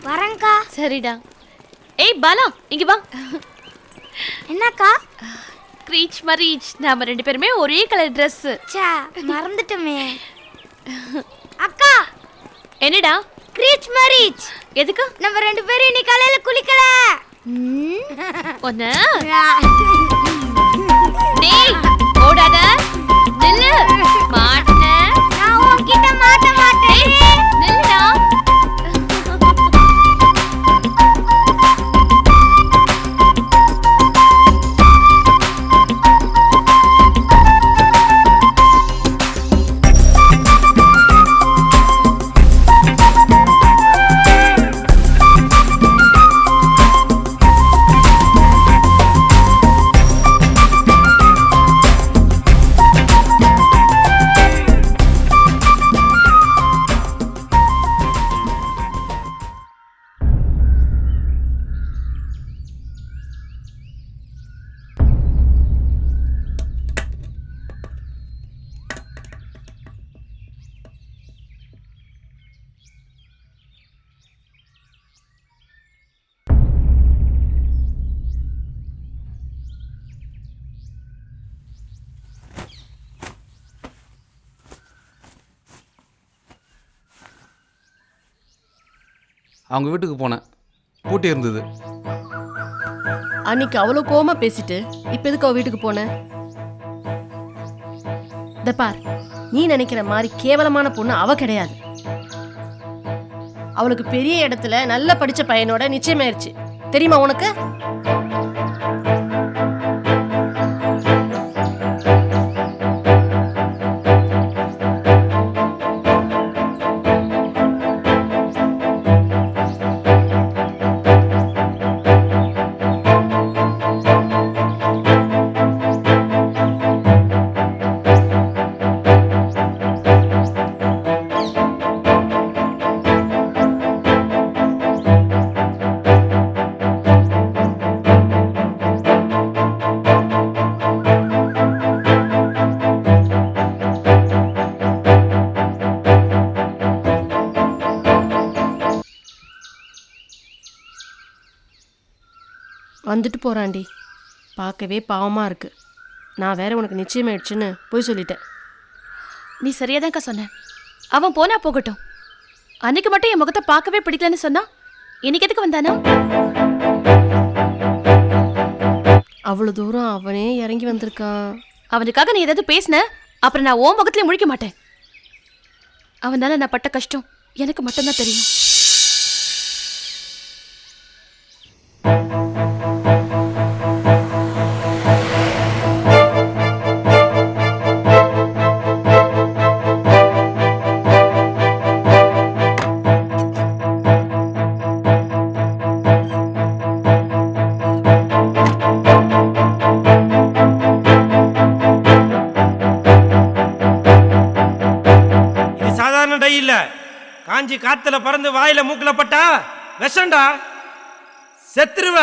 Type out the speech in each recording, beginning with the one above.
வரேன்க்கா. சரிடா. ஏய் பாலா, இங்க வா. என்னக்கா? க்ரீச் மரீச், நாம 2 பேருமே ஒரே கலர் Dress. ச்சே, மறந்துட்டமே. அக்கா, என்னடா? க்ரீச் மரீச். எதுக்கு? நம்ம 2 பேரும் இன்னைக்கு காலையில குளிக்கல. ஒண்ணு. டேய், ஓடாத. நில்லு. மாட்டன. நான் உன்கிட்ட மாட்ட மாட்டேன். நில்லுடா. அவங்க வீட்டுக்கு போனேன், பூட்டி இருந்தது. அன்னைக்கு அவ்வளோ கோவமா பேசிட்டு இப்போ எதுக்கு அவ வீட்டுக்கு போன? இத பார், நீ நினைக்கிற மாதிரி கேவலமான பொண்ணு அவ கிடையாது. அவளுக்கு பெரிய இடத்துல நல்ல படிச்ச பையனோட நிச்சயமாயிருச்சு, தெரியுமா உனக்கு? வந்துட்டு போறாண்டி, பார்க்கவே பாவமா இருக்கு. நான் வேற உனக்கு நிச்சயமாயிடுச்சுன்னு போய் சொல்லிட்டேன். நீ சரியாதான்க்கா சொன்ன. அவன் போனா போகட்டும். அன்னைக்கு மட்டும் என் முகத்தை பார்க்கவே பிடிக்கலன்னு சொன்னா, இன்னைக்கு எதுக்கு வந்தானா? அவ்வளவு தூரம் அவனே இறங்கி வந்திருக்கான். அவனுக்காக நீ ஏதாவது பேசின, அப்புறம் நான் உன் முகத்திலே முழிக்க மாட்டேன். அவனால நான் பட்ட கஷ்டம் எனக்கு மட்டும்தான் தெரியும். இல்ல, காஞ்சி காத்துல பறந்து வாயில மூக்குல பட்டா விஷண்டா, செத்துருவ.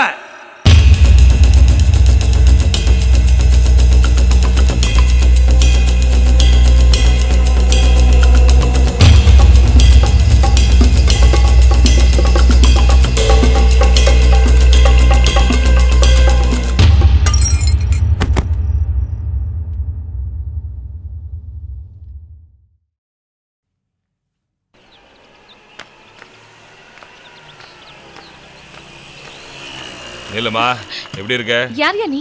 இல்லம்மா, எப்படி இருக்க? யார் நீ?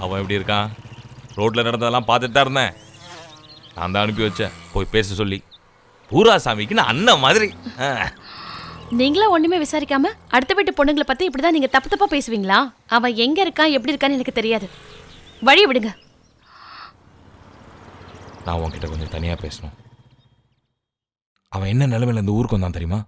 அவன் எப்படி இருக்கான்? ரோட்ல நடந்ததெல்லாம் பார்த்துட்டு தான் இருந்தேன். நான் தான் அனுப்பி வச்சேன் போய் பேச சொல்லி. பூரா சாமிக்கு நான் அண்ணன் மாதிரி. நீங்களா ஒண்ணுமே விசாரிக்காம அடுத்த வீட்டு பொண்ணுங்களை பத்தி இப்படிதான் நீங்க தப்பு தப்பா பேசுவீங்களா? அவன் எங்க இருக்கான் எப்படி இருக்கான்னு எனக்கு தெரியாது. வழி விடுங்க. நான் உன்கிட்ட கொஞ்சம் தனியா பேசணும். அவன் என்ன நிலைமையில இந்த ஊருக்கு வந்தான் தெரியுமா?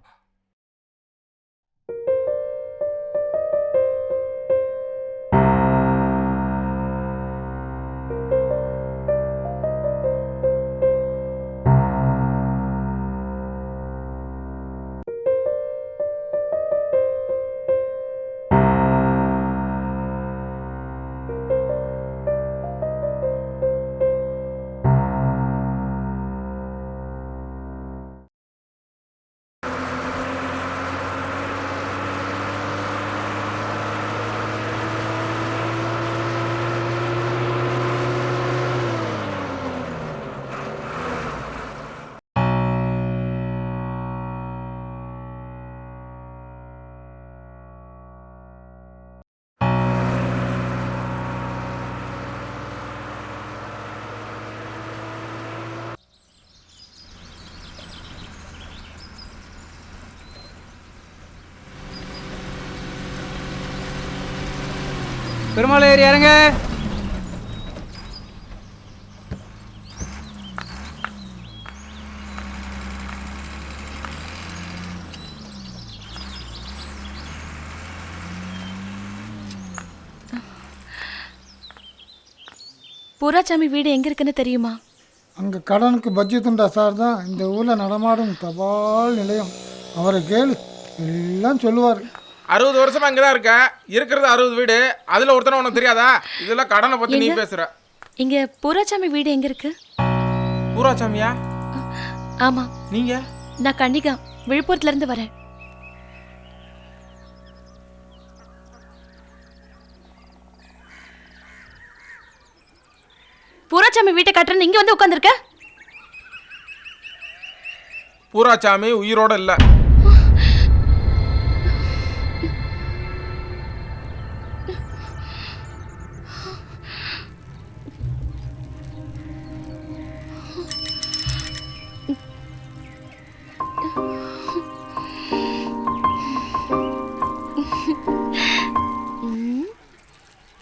பெருமாள் ஏறி இறங்க. பூராசாமி வீடு எங்க இருக்குன்னு தெரியுமா? அங்கே கடனுக்கு பட்ஜெட் துண்டா சார் தான் இந்த ஊரில் நடமாடும் தபால் நிலையம். அவரை கேளு, எல்லாம் சொல்லுவார். 60 வருஷமா இங்கே தான் இருக்க. இருக்கிறது 60 வீடு. அதில் ஒருத்தனை உனக்கு தெரியாதா? இதெல்லாம் கடனை பற்றி நீ பேசுகிற. இங்க பூராசாமி வீடு எங்க இருக்கு? பூராசாமியா? ஆமா. நீங்க? நான் கன்னிகா, விழுப்புரத்துல இருந்து வரேன். பூராசாமி வீட்டை கட்டுறேன்னு இங்க வந்து உட்கார்ந்திருக்க? பூராசாமி உயிரோட இல்ல.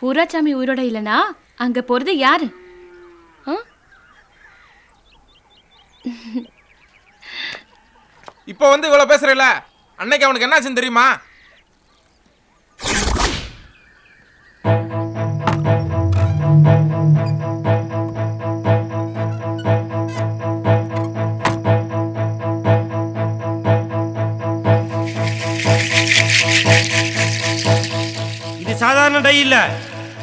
பூராசாமி உயிரோட இல்லனா அங்க போறது யாரு? இப்போ வந்து இவ்வளவு பேசுறல, அன்னைக்கு அவனுக்கு என்னாச்சுன்னு தெரியுமா? இது சாதாரண டை இல்ல.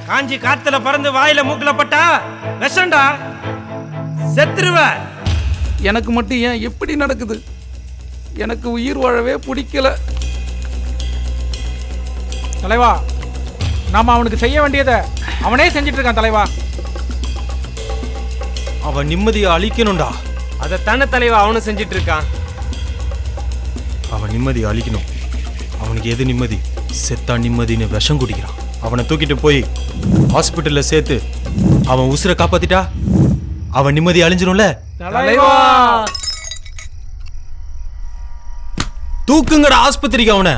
காஞ்சி காத்துல பறந்து வாயில மூக்குல பட்டா விஷண்டா, செத்துருவ. எனக்கு மட்டும் ஏன் எப்படி நடக்குது? எனக்கு உயிர் வாழவே பிடிக்கல. தலைவா, நாம அவனுக்கு செய்ய வேண்டியதை அவனே செஞ்சிட்டு இருக்கான் தலைவா. அவன் நிம்மதியை அழிக்கணும்டா. அதைத்தானே தலைவா அவனும் செஞ்சிட்டு இருக்கான். அவன் நிம்மதியை அழிக்கணும். அவனுக்கு எது நிம்மதி? செத்தா நிம்மதின்னு விஷம் குடிக்கிறான். அவனை தூக்கிட்டு போய் ஹாஸ்பிட்டல்ல சேர்த்து அவன் உசுரை காப்பாத்திட்டா அவன் நிம்மதி அழிஞ்சிரும்ல. தலைவா, தூக்குங்கடா ஆஸ்பத்திரிக்கு அவனை.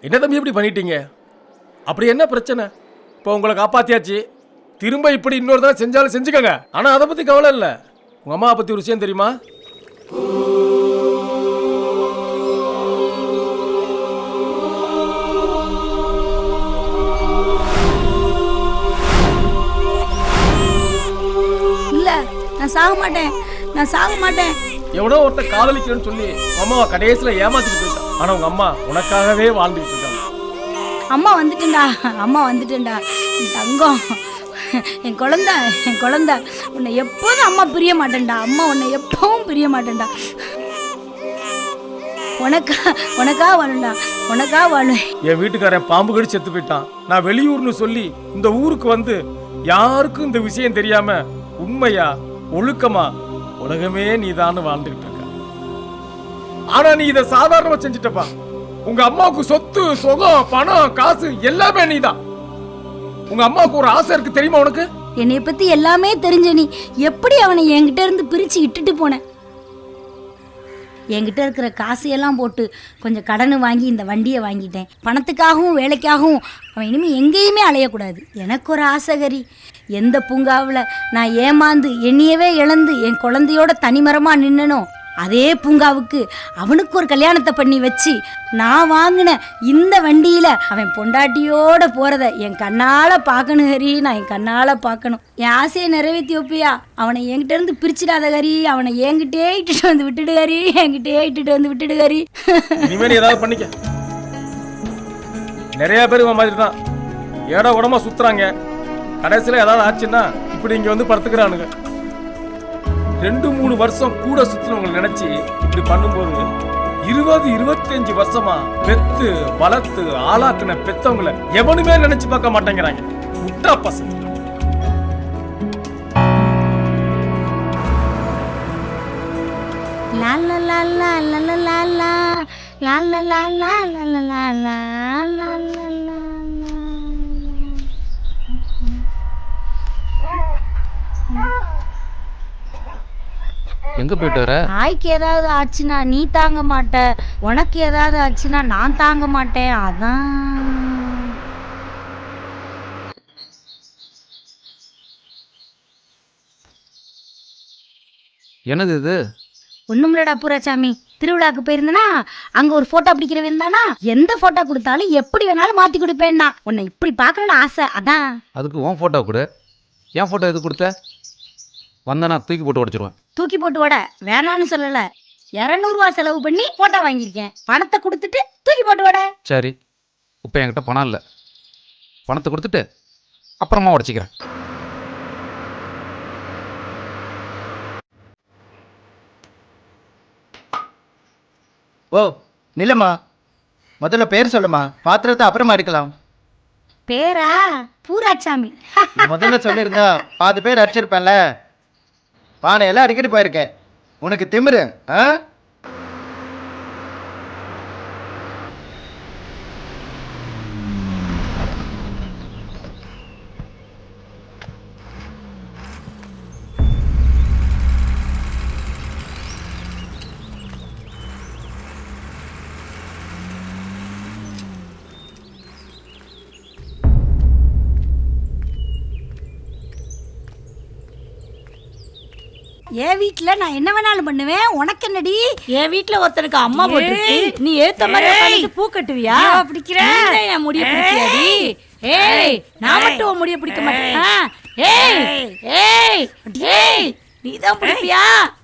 என்ன தம்பி இப்படி பண்ணிட்டீங்க? அப்படி என்ன பிரச்சனை? இப்போ உங்களை காப்பாத்தியாச்சு, திரும்ப இப்படி இன்னொரு தடவை செஞ்சாலும் செஞ்சுக்கோங்க. ஆனா அதை பத்தி கவலை இல்லை. உங்க அம்மாவை பத்தி ஒரு விஷயம் தெரியுமா? இல்ல, நான் சாக மாட்டேன், நான் சாக மாட்டேன். எவனோ ஒருத்தர் காதலிக்கிறேன்னு சொல்லி அம்மாவை கடைசியில ஏமாத்திட்டு போயிட்டான். ஆனா உங்க அம்மா உனக்காகவே வாழ்ந்துட்டு இருக்காங்க. அம்மா வந்துட்டேன்டா, அம்மா வந்துட்டேன்டா. என் தங்கம், என் குழந்தை உன்னை எப்போதும் அம்மா பிரிய மாட்டேன்டா. அம்மா உன்னை எப்பவும் பிரிய மாட்டேன்டா. உனக்கா வாழுண்டா, உனக்கா வாழு. என் வீட்டுக்காரன் பாம்பு கடி செத்து போயிட்டான். நான் வெளியூர்னு சொல்லி இந்த ஊருக்கு வந்து யாருக்கும் இந்த விஷயம் தெரியாம உண்மையா ஒழுக்கமா உலகமே நீதான்னு வாழ்ந்துகிட்டு இருக்க. ஆனா நீ இதை சாதாரணமா செஞ்சுட்டப்பா. உங்க அம்மாவுக்கு சொத்து சுகம் பணம் காசு எல்லாமே நீதான். உங்க அம்மாவுக்கு ஒரு ஆசை இருக்கு தெரியுமா உனக்கு? என்னை பத்தி எல்லாமே தெரிஞ்ச நீ எப்படி அவனை என்கிட்ட இருந்து பிரிச்சு இட்டுட்டு போன? என்கிட்ட இருக்கிற காசையெல்லாம் போட்டு கொஞ்சம் கடனை வாங்கி இந்த வண்டியை வாங்கிட்டேன். பணத்துக்காகவும் வேலைக்காகவும் அவன் இனிமேல் எங்கேயுமே அலையக்கூடாது. எனக்கு ஒரு ஆசைகரி. எந்த பூங்காவில் நான் ஏமாந்து என்னையவே இழந்து என் குழந்தையோட தனிமரமாக நின்னனோ அதே பூங்காவுக்கு அவனுக்கு ஒரு கல்யாணத்தை பண்ணி வச்சு நான் வாங்கின இந்த வண்டியில் அவன் பொண்டாட்டியோட போகிறத என் கண்ணால் பார்க்கணும் ஹரி. நான் என் கண்ணால் பார்க்கணும். என் ஆசையை நிறைவேற்றி வைப்பியா? அவனை என்கிட்ட இருந்து பிரிச்சிடாத ஹரி. அவனை என்கிட்டே இட்டுட்டு வந்து விட்டுடு ஹரி. என்கிட்டே இட்டுட்டு வந்து விட்டுடு ஹரி. இனிமேல் ஏதாவது பண்ணிக்க. நிறைய பேர் இவன் மாதிரி தான் ஏடா உடம்பா சுத்துறாங்க. கடைசியில் ஏதாவது ஆச்சுன்னா இப்படி இங்கே வந்து படுத்துக்கிறானுங்க. 2-3 வருஷம் கூட சுத்தினவங்களை நினைச்சு இப்படி பண்ணும்போது 20-25 வருஷமா பெத்து வளர்த்து ஆளாக்குன பெத்தவங்களை எவனுமே நினைச்சு பார்க்க மாட்டேங்கிறாங்க. முட்டா பசங்க. லா லா லா லா லா லா லா லா லா லா லா லா லா லா லா, லா, லா, லா. எங்க போயிட்டு வர? நாய்க்கு ஏதாவது ஆச்சுன்னா நீ தாங்க மாட்ட, உனக்கு ஏதாவது ஆச்சுன்னா நான் தாங்க மாட்டேன், அதான். என்னது இது? ஒண்ணுமில்லடா பூராசாமி, திருவிழாக்கு போயிருந்தனா அங்க ஒரு போட்டோ பிடிக்கிறவன் தானா, எந்த போட்டோ கொடுத்தாலும் எப்படி வேணாலும் மாத்தி கொடுப்பேன்னா, உன்னை இப்படி பார்க்கணும்னு ஆசை, அதான். அதுக்கு உன் ஃபோட்டோ கொடு. என் ஃபோட்டோ எது கொடுத்த? வந்தனா தூக்கி போட்டு உடச்சிருவேன். தூக்கி போட்டு ஓட வேணான்னு சொல்லல, 200 ரூபா செலவு பண்ணி போட்டோ வாங்கியிருக்கேன், பணத்தை கொடுத்துட்டு தூக்கி போட்டு ஓட. சரி, இப்போ என்கிட்ட பணம் இல்லை. பணத்தை கொடுத்துட்டு அப்புறமா உடச்சிக்கிறேன். ஓ, நில்லம்மா. முதல்ல பேர் சொல்லுமா, பாத்திரத்தை அப்புறமா எடுக்கலாம். பேரா? பூராசாமி. முதல்ல சொல்லியிருந்தா பாதி பேர் அடிச்சிருப்பேன்ல. பானையெல்லாம் அடிக்கடி போயிருக்கேன். உனக்கு திமிரு ஆ? என் வீட்டுல நான் என்ன வேணாலும் பண்ணுவேன், உனக்கு என்னடி? என் வீட்டுல ஒருத்தருக்கு அம்மா போட்டுருக்கு, நீ ஏத்த மாதிரி உட்கார்ந்துட்டு பூ கட்டுவியா? பிடிக்கிறேன். என் முடிய பிடிக்கியாடி? ஏய், நான் மட்டும் உன் முடிய பிடிக்க மாட்டேன். ஏய் ஏய் ஏய், நீதான் பிடிப்பியா?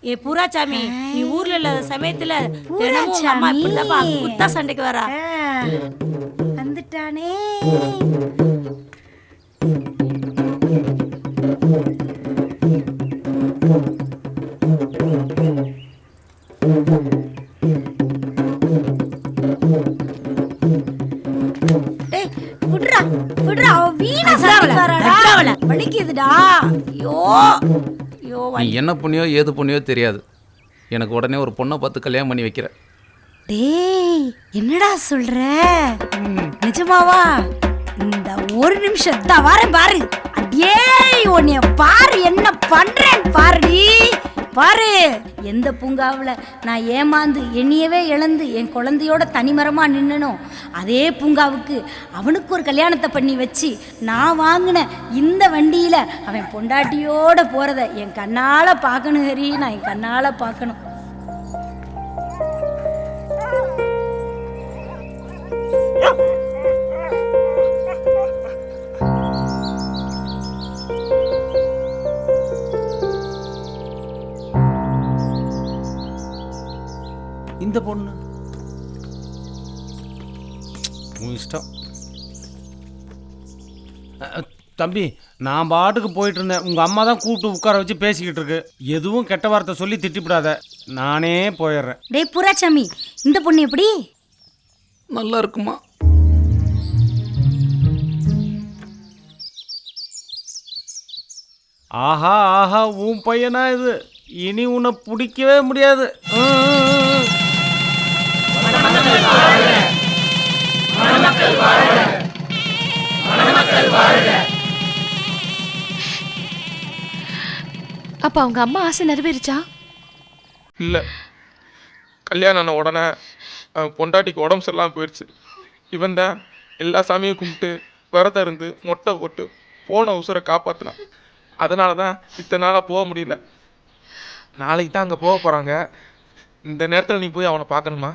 ஏ பூராசாமி, நீ ஊர்ல இல்லாத சமயத்துல தினமும் உங்க அம்மா இப்படிதான் குத்தா சண்டைக்கு வரா. வந்துட்டானே. நீ என்ன பொண்ணியோ ஏது பொண்ணியோ தெரியாது, எனக்கு உடனே ஒரு பொண்ணை பார்த்து கல்யாணம் பண்ணி வைக்கிற. டேய், என்னடா சொல்ற? நிஜமாவா? இந்த ஒரு நிமிஷம் தான் வரேன் பாரு. அடே, உன்னைய பாரு என்ன பண்றேன் பாருடி. பாரு, எந்த பூங்காவில் நான் ஏமாந்து என்னையவே இழந்து என் குழந்தையோட தனிமரமா நின்னனோ, அதே பூங்காவுக்கு அவனுக்கு ஒரு கல்யாணத்தை பண்ணி வச்சு நான் வாங்கின இந்த வண்டியில அவன் பொண்டாட்டியோட போறத என் கண்ணால பார்க்கணும் ஹரி, நான் என் கண்ணால பார்க்கணும். இந்த பொண்ணு உன் இஷ்டம். தம்பி, நான் பாட்டுக்கு போயிட்டு இருந்தேன். உங்கள் அம்மா தான் கூப்பிட்டு உட்கார வச்சு பேசிக்கிட்டு இருக்கு. எதுவும் கெட்ட வார்த்தை சொல்லி திட்டிவிடாத, நானே போயிடுறேன். டேய் பூராசாமி, இந்த பொண்ணு எப்படி? நல்லா இருக்குமா? ஆஹா ஆஹா, உன் பையனா இது? இனி உன்னை பிடிக்கவே முடியாது. அப்ப அவங்க அம்மா ஆசை நிறைவேறிச்சா? இல்லை, கல்யாணம் ஆன உடனே பொண்டாட்டிக்கு உடம்பு சரியில்லாமல் போயிடுச்சு. இவன் தான் எல்லா சாமியும் கும்பிட்டு விரதம் இருந்து மொட்டை போட்டு போன உசுரை காப்பாற்றினான். அதனால தான் இத்தனை நாளாக போக முடியல. நாளைக்கு தான் அங்கே போக போகிறாங்க. இந்த நேரத்தில் நீ போய் அவனை பார்க்கணுமா?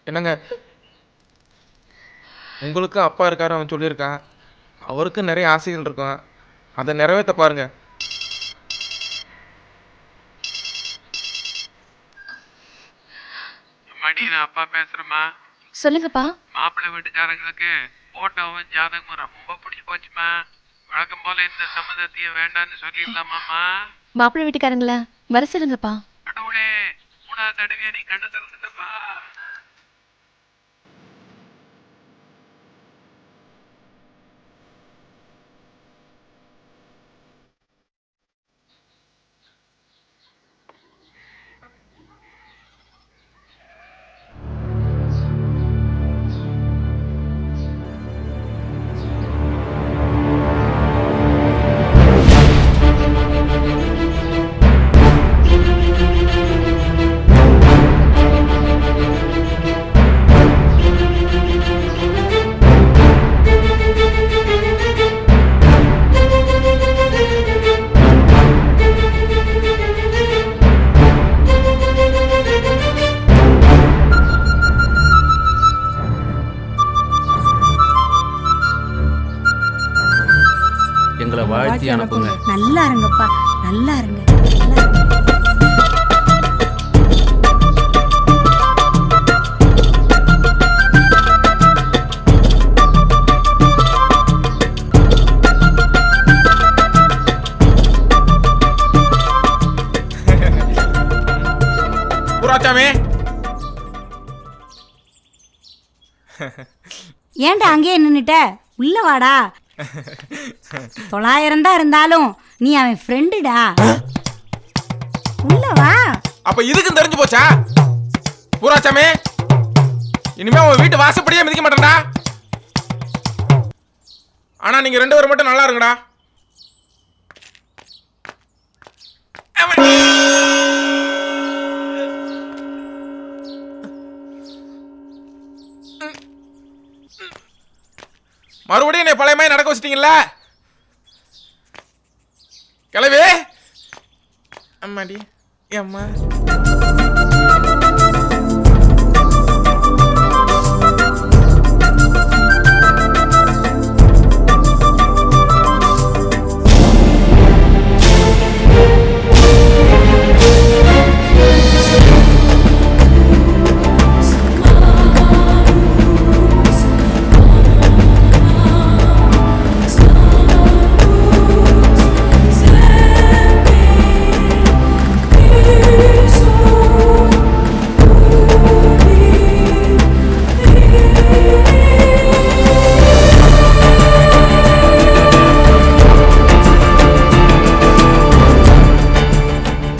என்னங்க, உங்களுக்கும் அப்பா இருக்காரு, அவன் சொல்லியிருக்கான். அவருக்கும் நிறைய ஆசைகள் இருக்கும், அதை நிறைவேற்ற பாருங்க. மணி, நான் அப்பா பேசுறேம்மா. சொல்லுங்கப்பா. மாப்பிள்ளை வீட்டுக்காரங்களுக்கு போட்டோவும் ஜாதகமும் ரொம்ப பிடிச்சி போச்சுமா. வழக்கம் போல இந்த சம்மந்தத்தையும் வேண்டான்னு சொல்லிடலாமாம்மா? மாப்பிள்ளை வீட்டுக்காரங்களா வர சொல்லுங்கப்பா. கடவுளே, 3வது தடவையா நீ கண்ணு திறந்துட்டப்பா. அவங்கள வாழ்த்தி அனுப்புங்க. நல்லா இருங்கப்பா, நல்லா இருங்க, நல்லா இருங்க. பூராச்சாமி ஏன்டா அங்கேயே நின்னுட்ட? உள்ள வாடா. 900 தான் இருந்தாலும் நீ அவன் ஃப்ரெண்டுடா. உள்ள வா. அப்ப இதுக்கும் தெரிஞ்சு போச்சா? பூராச்சாமி இனிமே உன் வீட்டு வாசப்படியே மிதிக்க மாட்டேன்டா. ஆனா நீங்க 2 பேரும் மட்டும் நல்லா இருங்கடா. மறுபடியும் என்னை பழைய மாதிரி நடக்க வச்சிட்டீங்களா கிளவி? அம்மாடி அம்மா